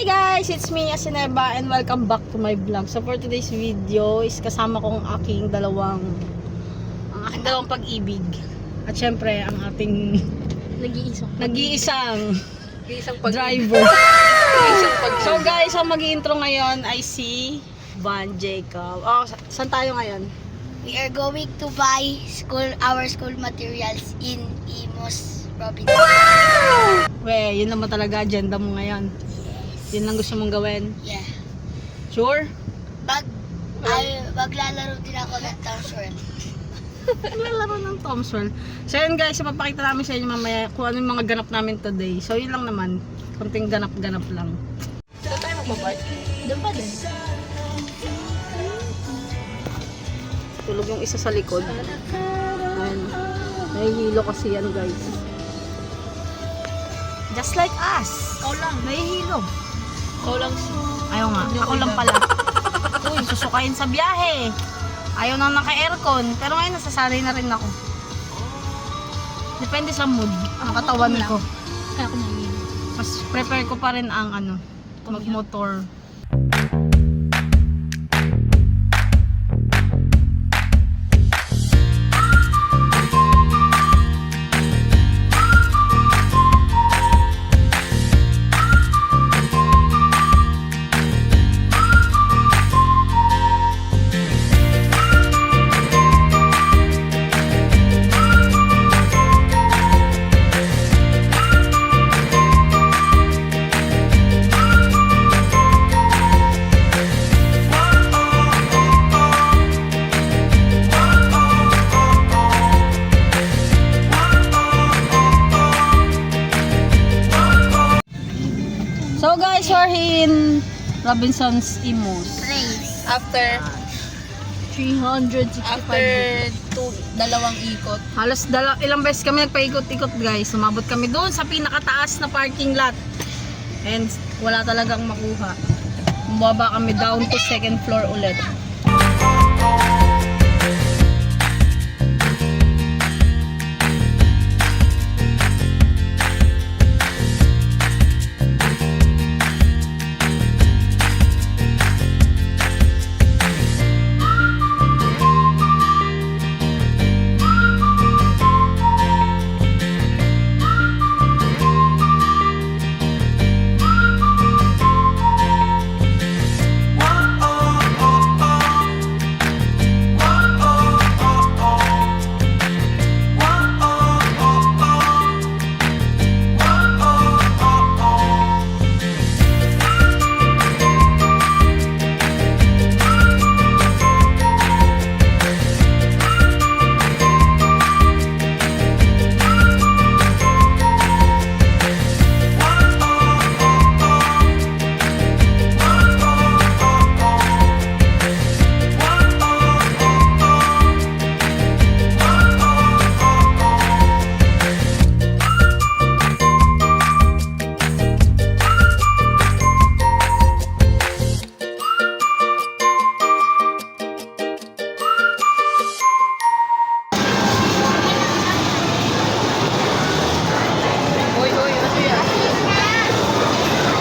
Hi guys! It's me, Asineba, and welcome back to my vlog. So for today's video is kasama ko ang aking dalawang pag-ibig. At syempre ang ating nag-iisang driver. So guys, ang mag-i-intro ngayon ay si Van Jacob. Oh, saan tayo ngayon? We are going to buy our school materials in Imus province. We, yun naman talaga agenda mo ngayon. Yun lang gusto mong gawin? Yeah. Sure? Maglalaro din ako ng Tom's World. Maglalaro ng Tom's World. So yun guys, ipapakita namin sa inyo mamaya kung ano yung mga ganap namin today. So yun lang naman. Konting ganap-ganap lang. Saan tayo magbabay? Doon pa din. Tulog yung isa sa likod. Ayan. Nahihilo kasi yan guys. Just like us. Ikaw lang. Nahihilo. Ikaw lang. Ayaw nga. Ako lang pala. Uy, susukayin sa biyahe. Ayaw na naka-aircon. Pero ngayon nasasanay na rin ako. Depende sa mood. Ang katawan ko. Kaya ako nahihilo. Mas prepare ko pa rin ang mag-motor. So guys, we're in Robinson's Imus. Place. After 365 dalawang ikot. Halos ilang beses kami nagpaikot-ikot guys. Sumabot kami doon sa pinakataas na parking lot. And wala talagang makuha. Bumaba kami down to second floor ulit.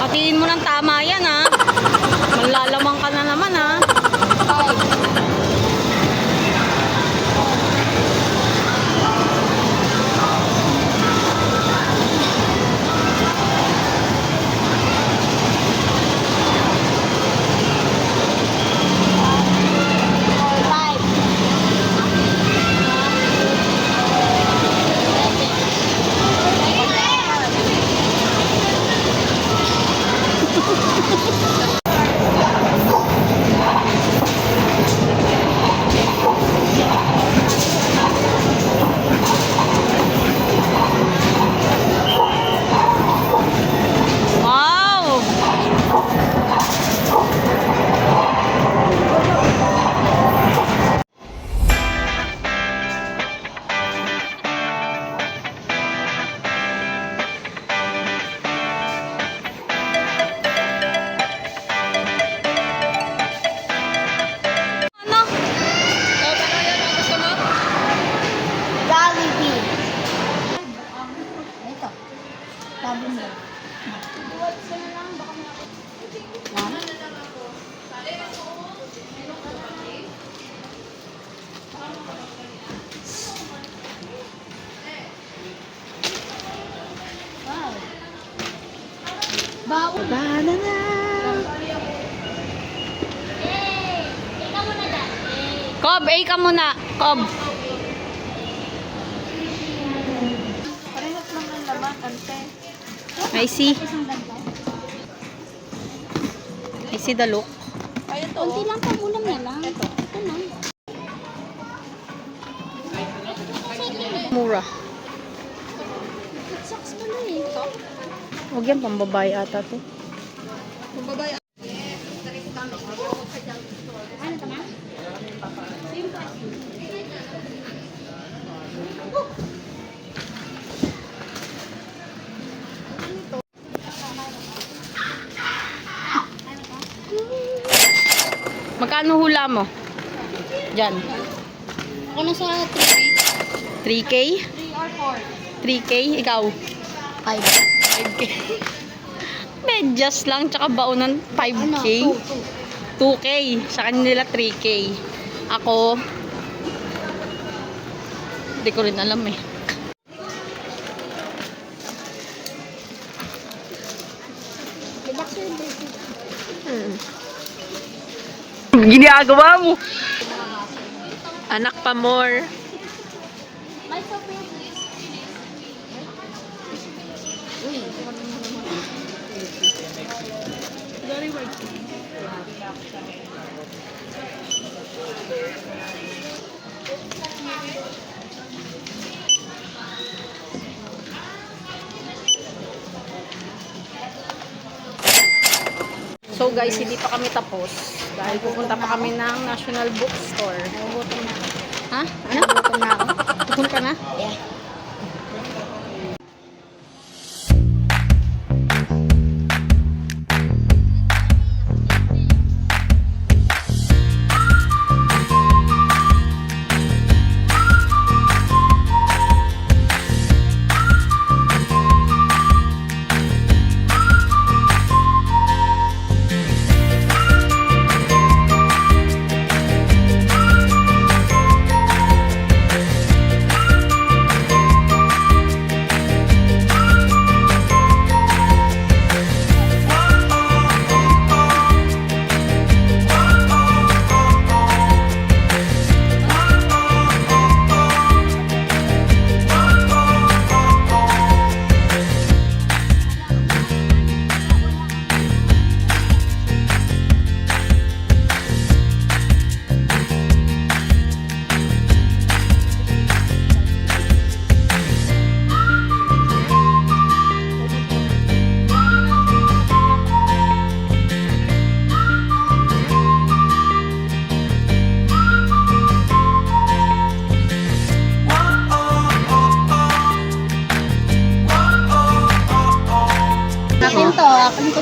Hatiin mo ng tama yan ha. Manlalamang ka na naman ha. Banana. Cob, A ka muna. Cob. Parehas lang ang laman, ante. I see. I see the look. Kaya to. Kunti lang pa ulam na lang. Ito na. Mura. Socks pala eh. Huwag yan, pambabae ata to. Pababay. Ano ka na? Magkano hula mo? Diyan. Ako na sa 3 3K? 3 or 4. 3K? Ikaw? 5K. Medyas lang, tsaka baunan 5K. 2K. Sa kanila 3K. Ako, hindi ko rin alam eh. Ginagawa mo. Anak pa more. So guys, hindi pa kami tapos dahil pupunta pa kami ng National Bookstore. Nagugutom na ako. Ha? Ano? Nagugutom na ako. Pupunta na? Yeah. Akin to. Akin to.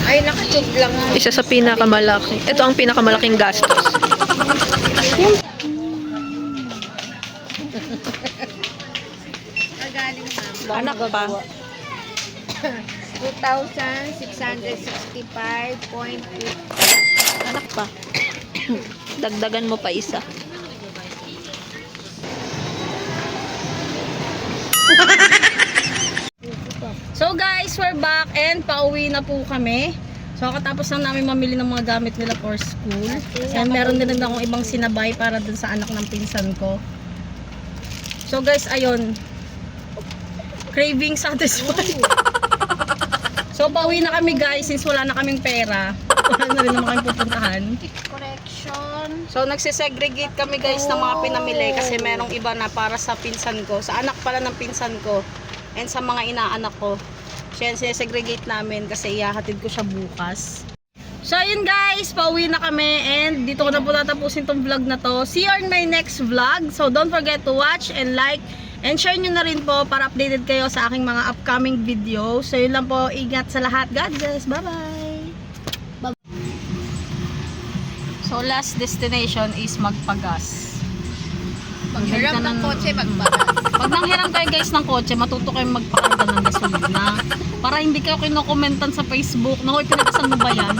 Ay, nakatube lang. Isa sa pinakamalaki. Ito ang pinakamalaking gastos. Nagaling na. Anak pa. 2,665.2. Anak pa. Dagdagan mo pa isa. So guys, we're back and pauwi na po kami. So katapos lang namin mamili ng mga gamit nila for school. And meron din akong ibang sinabay para dun sa anak ng pinsan ko. So guys, ayun. Craving satisfied. So pauwi na kami guys since wala na kaming pera. Wala na rin naman kaming pupuntahan. Correction. So nagsisegregate kami guys ng mga pinamili kasi merong iba na para sa pinsan ko. Sa anak pala ng pinsan ko and sa mga inaanak ko. So yan, sinesegregate namin kasi ihahatid ko siya bukas. So ayun guys, pauwi na kami and dito ko na po tatapusin tong vlog na to. See you on my next vlog. So don't forget to watch and like And share nyo na rin po para updated kayo sa aking mga upcoming videos. So yun lang po, ingat sa lahat. God bless. Bye-bye. So last destination is magpagas. Paghiram ng kotse, magbagas. Pag nanghiram kayo guys ng kotse, matuto kayong magpakarga ng gasolina. Para hindi kayo kinokomentan sa Facebook na, hoy, pinagasan mo ba yan?